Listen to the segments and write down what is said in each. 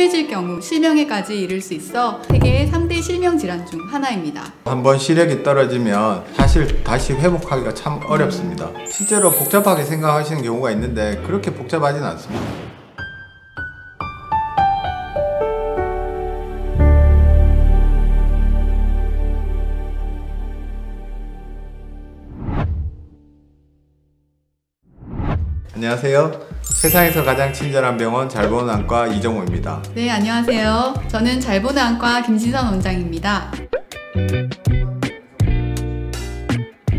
심해질 경우 실명에까지 이를 수 있어 세계의 3대 실명 질환 중 하나입니다. 한번 시력이 떨어지면 사실 다시 회복하기가 참 어렵습니다. 실제로 복잡하게 생각하시는 경우가 있는데 그렇게 복잡하진 않습니다. 안녕하세요. 세상에서 가장 친절한 병원 잘보는 안과 이정호입니다. 네, 안녕하세요. 저는 잘보는 안과 김신선 원장입니다.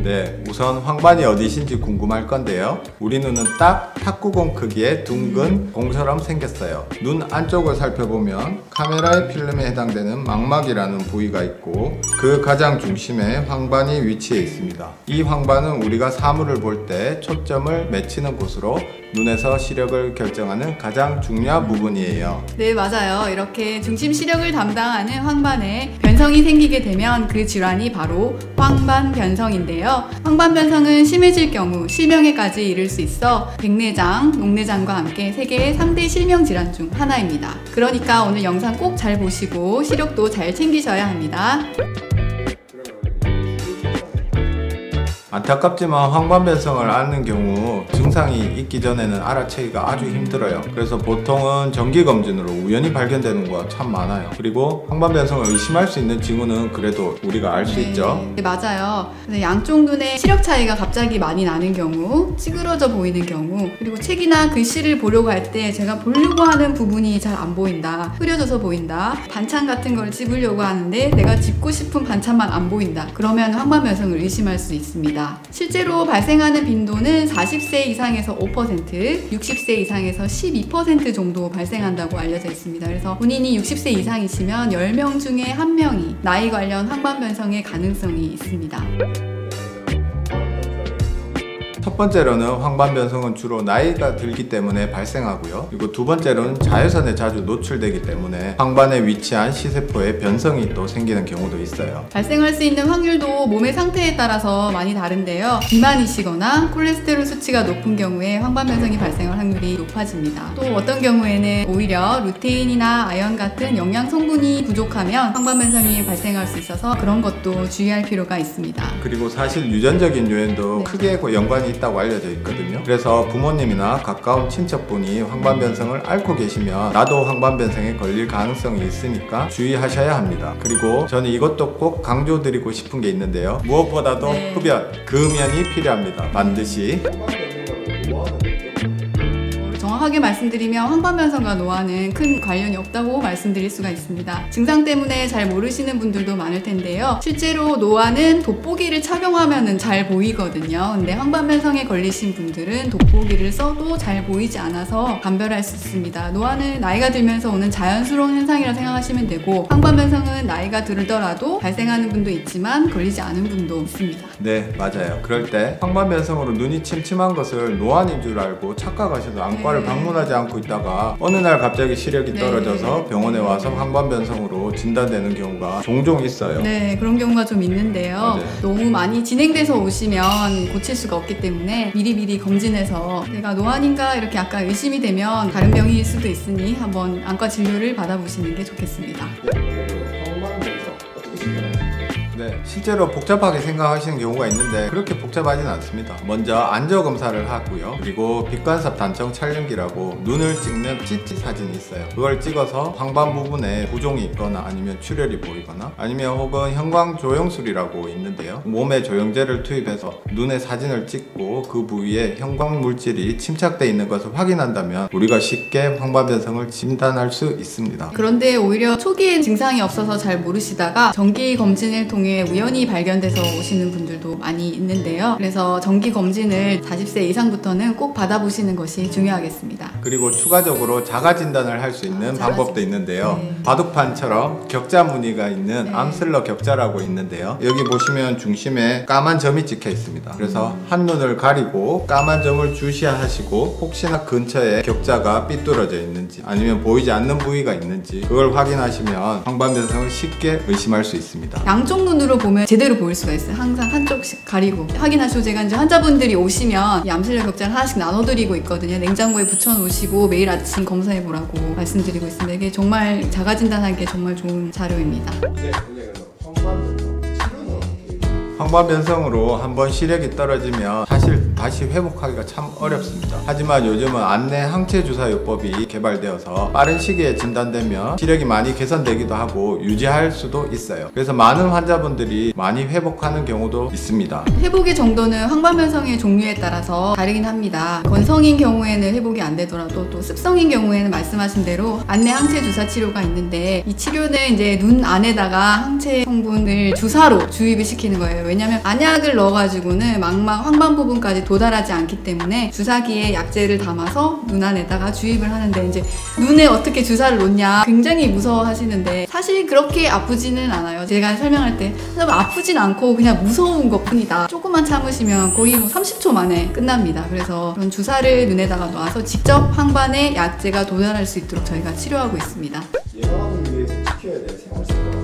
네, 우선 황반이 어디신지 궁금할 건데요. 우리 눈은 딱 탁구공 크기의 둥근 공처럼 생겼어요. 눈 안쪽을 살펴보면 카메라의 필름에 해당되는 망막이라는 부위가 있고 그 가장 중심에 황반이 위치해 있습니다. 이 황반은 우리가 사물을 볼 때 초점을 맺히는 곳으로 눈에서 시력을 결정하는 가장 중요한 부분이에요. 네, 맞아요. 이렇게 중심 시력을 담당하는 황반에 변성이 생기게 되면 그 질환이 바로 황반변성인데요. 황반변성은 심해질 경우 실명에까지 이를 수 있어 백내장, 녹내장과 함께 세계의 3대 실명 질환 중 하나입니다. 그러니까 오늘 영상 꼭 잘 보시고 시력도 잘 챙기셔야 합니다. 안타깝지만 황반변성을 앓는 경우 증상이 있기 전에는 알아채기가 아주 힘들어요. 그래서 보통은 정기검진으로 우연히 발견되는 거가 참 많아요. 그리고 황반변성을 의심할 수 있는 징후는 그래도 우리가 알 수 있죠. 네, 맞아요. 양쪽 눈에 시력 차이가 갑자기 많이 나는 경우, 찌그러져 보이는 경우, 그리고 책이나 글씨를 보려고 할 때 제가 보려고 하는 부분이 잘 안 보인다, 흐려져서 보인다, 반찬 같은 걸 집으려고 하는데 내가 집고 싶은 반찬만 안 보인다, 그러면 황반변성을 의심할 수 있습니다. 실제로 발생하는 빈도는 40세 이상에서 5%, 60세 이상에서 12% 정도 발생한다고 알려져 있습니다. 그래서 본인이 60세 이상이시면 10명 중에 1명이 나이 관련 황반변성의 가능성이 있습니다. 첫 번째로는 황반변성은 주로 나이가 들기 때문에 발생하고요. 그리고 두 번째로는 자외선에 자주 노출되기 때문에 황반에 위치한 시세포의 변성이 또 생기는 경우도 있어요. 발생할 수 있는 확률도 몸의 상태에 따라서 많이 다른데요. 비만이시거나 콜레스테롤 수치가 높은 경우에 황반변성이 발생할 확률이 높아집니다. 또 어떤 경우에는 오히려 루테인이나 아연 같은 영양 성분이 부족하면 황반변성이 발생할 수 있어서 그런 것도 주의할 필요가 있습니다. 그리고 사실 유전적인 요인도 크게 연관이 있다고 알려져 있거든요. 그래서 부모님이나 가까운 친척분이 황반변성을 앓고 계시면 나도 황반변성에 걸릴 가능성이 있으니까 주의하셔야 합니다. 그리고 저는 이것도 꼭 강조드리고 싶은 게 있는데요. 무엇보다도 흡연, 금연이 필요합니다. 반드시. 정확하게 말씀드리면 황반변성과 노화는 큰 관련이 없다고 말씀드릴 수가 있습니다. 증상 때문에 잘 모르시는 분들도 많을 텐데요. 실제로 노화는 돋보기를 착용하면 잘 보이거든요. 근데 황반변성에 걸리신 분들은 돋보기를 써도 잘 보이지 않아서 감별할 수 있습니다. 노화는 나이가 들면서 오는 자연스러운 현상이라 생각하시면 되고, 황반변성은 나이가 들더라도 발생하는 분도 있지만 걸리지 않은 분도 있습니다. 네, 맞아요. 그럴 때 황반변성으로 눈이 침침한 것을 노안인 줄 알고 착각하셔도 안과를 방문하지 않고 있다가 어느 날 갑자기 시력이 떨어져서 병원에 와서 황반변성으로 진단되는 경우가 종종 있어요. 네, 그런 경우가 좀 있는데요. 맞아요. 너무 많이 진행돼서 오시면 고칠 수가 없기 때문에 미리미리 검진해서 내가 노안인가 이렇게 약간 의심이 되면 다른 병일 수도 있으니 한번 안과 진료를 받아보시는 게 좋겠습니다. 네, 실제로 복잡하게 생각하시는 경우가 있는데 그렇게 복잡하진 않습니다. 먼저 안저 검사를 하고요. 그리고 빛간섭 단청 촬영기라고 눈을 찍는 CT 사진이 있어요. 그걸 찍어서 황반 부분에 부종이 있거나 아니면 출혈이 보이거나 아니면 혹은 형광 조영술이라고 있는데요. 몸에 조영제를 투입해서 눈의 사진을 찍고 그 부위에 형광 물질이 침착되어 있는 것을 확인한다면 우리가 쉽게 황반변성을 진단할 수 있습니다. 그런데 오히려 초기에 증상이 없어서 잘 모르시다가 정기 검진을 통해 우연히 발견돼서 오시는 분들도 많이 있는데요. 그래서 정기 검진을 40세 이상부터는 꼭 받아보시는 것이 중요하겠습니다. 그리고 추가적으로 자가 진단을 할 수 있는 방법도 있는데요. 바둑판처럼 격자 무늬가 있는 암슬러 격자라고 있는데요. 여기 보시면 중심에 까만 점이 찍혀 있습니다. 그래서 한눈을 가리고 까만 점을 주시하시고 혹시나 근처에 격자가 삐뚤어져 있는지 아니면 보이지 않는 부위가 있는지 그걸 확인하시면 황반변성을 쉽게 의심할 수 있습니다. 양쪽 눈으로 안으로 보면 제대로 보일 수가 있어요. 항상 한쪽씩 가리고. 확인하시고 제가 이제 환자분들이 오시면 이 암세력 격자를 하나씩 나눠드리고 있거든요. 냉장고에 붙여놓으시고 매일 아침 검사해보라고 말씀드리고 있습니다. 이게 정말 자가진단하기에 정말 좋은 자료입니다. 황반변성으로 한번 시력이 떨어지면 사실 다시 회복하기가 참 어렵습니다. 하지만 요즘은 안내 항체주사요법이 개발되어서 빠른 시기에 진단되면 시력이 많이 개선되기도 하고 유지할 수도 있어요. 그래서 많은 환자분들이 많이 회복하는 경우도 있습니다. 회복의 정도는 황반변성의 종류에 따라서 다르긴 합니다. 건성인 경우에는 회복이 안 되더라도 또 습성인 경우에는 말씀하신 대로 안내 항체주사 치료가 있는데 이 치료는 이제 눈 안에다가 항체 성분을 주사로 주입을 시키는 거예요. 왜냐면 안약을 넣어가지고는 망막 황반 부분까지 도달하지 않기 때문에 주사기에 약재를 담아서 눈 안에다가 주입을 하는데 이제 눈에 어떻게 주사를 놓냐 굉장히 무서워하시는데 사실 그렇게 아프지는 않아요. 제가 설명할 때 아프진 않고 그냥 무서운 것 뿐이다. 조금만 참으시면 거의 30초 만에 끝납니다. 그래서 그런 주사를 눈에다가 놔서 직접 황반에 약재가 도달할 수 있도록 저희가 치료하고 있습니다. 예방하기 위해서 지켜야 될 생활습관.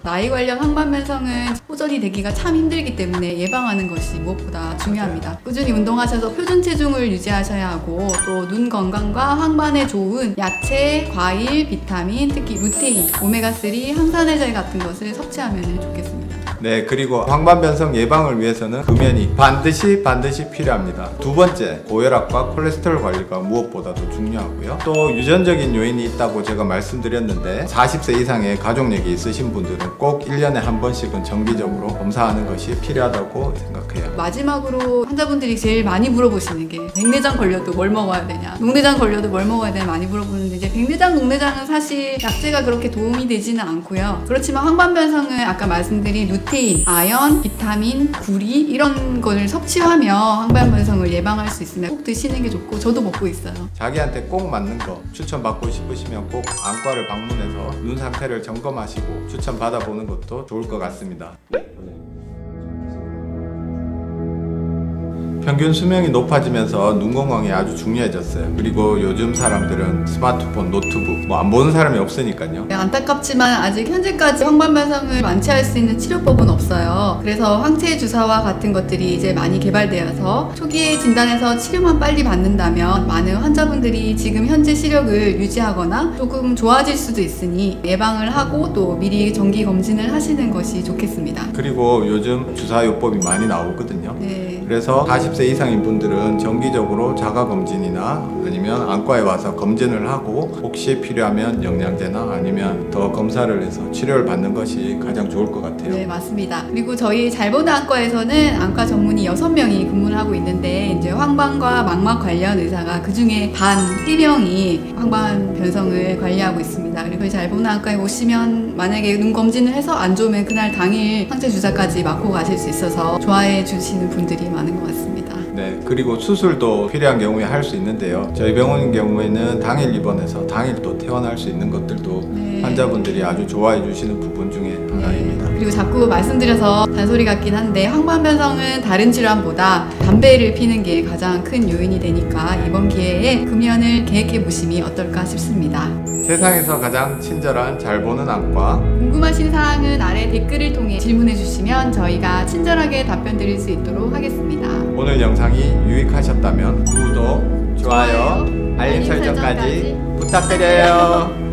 나이 관련 황반변성은 호전이 되기가 참 힘들기 때문에 예방하는 것이 무엇보다 중요합니다. 꾸준히 운동하셔서 표준 체중을 유지하셔야 하고 또 눈 건강과 황반에 좋은 야채, 과일, 비타민, 특히 루테인, 오메가3, 항산화제 같은 것을 섭취하면 좋겠습니다. 네, 그리고 황반변성 예방을 위해서는 금연이 반드시 필요합니다. 두 번째, 고혈압과 콜레스테롤 관리가 무엇보다도 중요하고요. 또 유전적인 요인이 있다고 제가 말씀드렸는데 40세 이상의 가족력이 있으신 분들은 꼭 1년에 한 번씩은 정기적으로 검사하는 것이 필요하다고 생각해요. 마지막으로 환자분들이 제일 많이 물어보시는 게 백내장 걸려도 뭘 먹어야 되냐, 녹내장 걸려도 뭘 먹어야 되냐 많이 물어보는데 이제 백내장, 녹내장은 사실 약재가 그렇게 도움이 되지는 않고요. 그렇지만 황반변성은 아까 말씀드린 루테인, 아연, 비타민, 구리 이런 걸 섭취하며 황반변성을 예방할 수 있으면 꼭 드시는 게 좋고 저도 먹고 있어요. 자기한테 꼭 맞는 거 추천받고 싶으시면 꼭 안과를 방문해서 눈 상태를 점검하시고 추천 받아보는 것도 좋을 것 같습니다. 평균 수명이 높아지면서 눈 건강이 아주 중요해졌어요. 그리고 요즘 사람들은 스마트폰, 노트북 안 보는 사람이 없으니까요. 네, 안타깝지만 아직 현재까지 황반변성을 완치할 수 있는 치료법은 없어요. 그래서 항체 주사와 같은 것들이 이제 많이 개발되어서 초기에 진단해서 치료만 빨리 받는다면 많은 환자분들이 지금 현재 시력을 유지하거나 조금 좋아질 수도 있으니 예방을 하고 또 미리 정기 검진을 하시는 것이 좋겠습니다. 그리고 요즘 주사요법이 많이 나오거든요. 네. 그래서 40세 이상인 분들은 정기적으로 자가검진이나 아니면 안과에 와서 검진을 하고 혹시 필요하면 영양제나 아니면 더 검사를 해서 치료를 받는 것이 가장 좋을 것 같아요. 네, 맞습니다. 그리고 저희 잘보는 안과에서는 안과 전문의 6명이 근무를 하고 있는데 이제 황반과 망막 관련 의사가 그중에 반 3명이 황반 변성을 관리하고 있습니다. 그리고 잘보는 안과에 오시면 만약에 눈 검진을 해서 안 좋으면 그날 당일 항체 주사까지 맞고 가실 수 있어서 좋아해 주시는 분들이 많은 것 같습니다. 네, 그리고 수술도 필요한 경우에 할 수 있는데요. 저희 병원인 경우에는 당일 입원해서 당일 또 퇴원할 수 있는 것들도 네. 환자분들이 아주 좋아해 주시는 부분 중에 하나입니다. 그리고 자꾸 말씀드려서 잔소리 같긴 한데 황반변성은 다른 질환보다 담배를 피는 게 가장 큰 요인이 되니까 이번 기회에 금연을 계획해 보심이 어떨까 싶습니다. 세상에서 가장 친절한 잘 보는 안과, 궁금하신 사항은 아래 댓글을 통해 질문해 주시면 저희가 친절하게 답변 드릴 수 있도록 하겠습니다. 오늘 영상이 유익하셨다면 구독, 좋아요, 알림 설정까지 부탁드려요.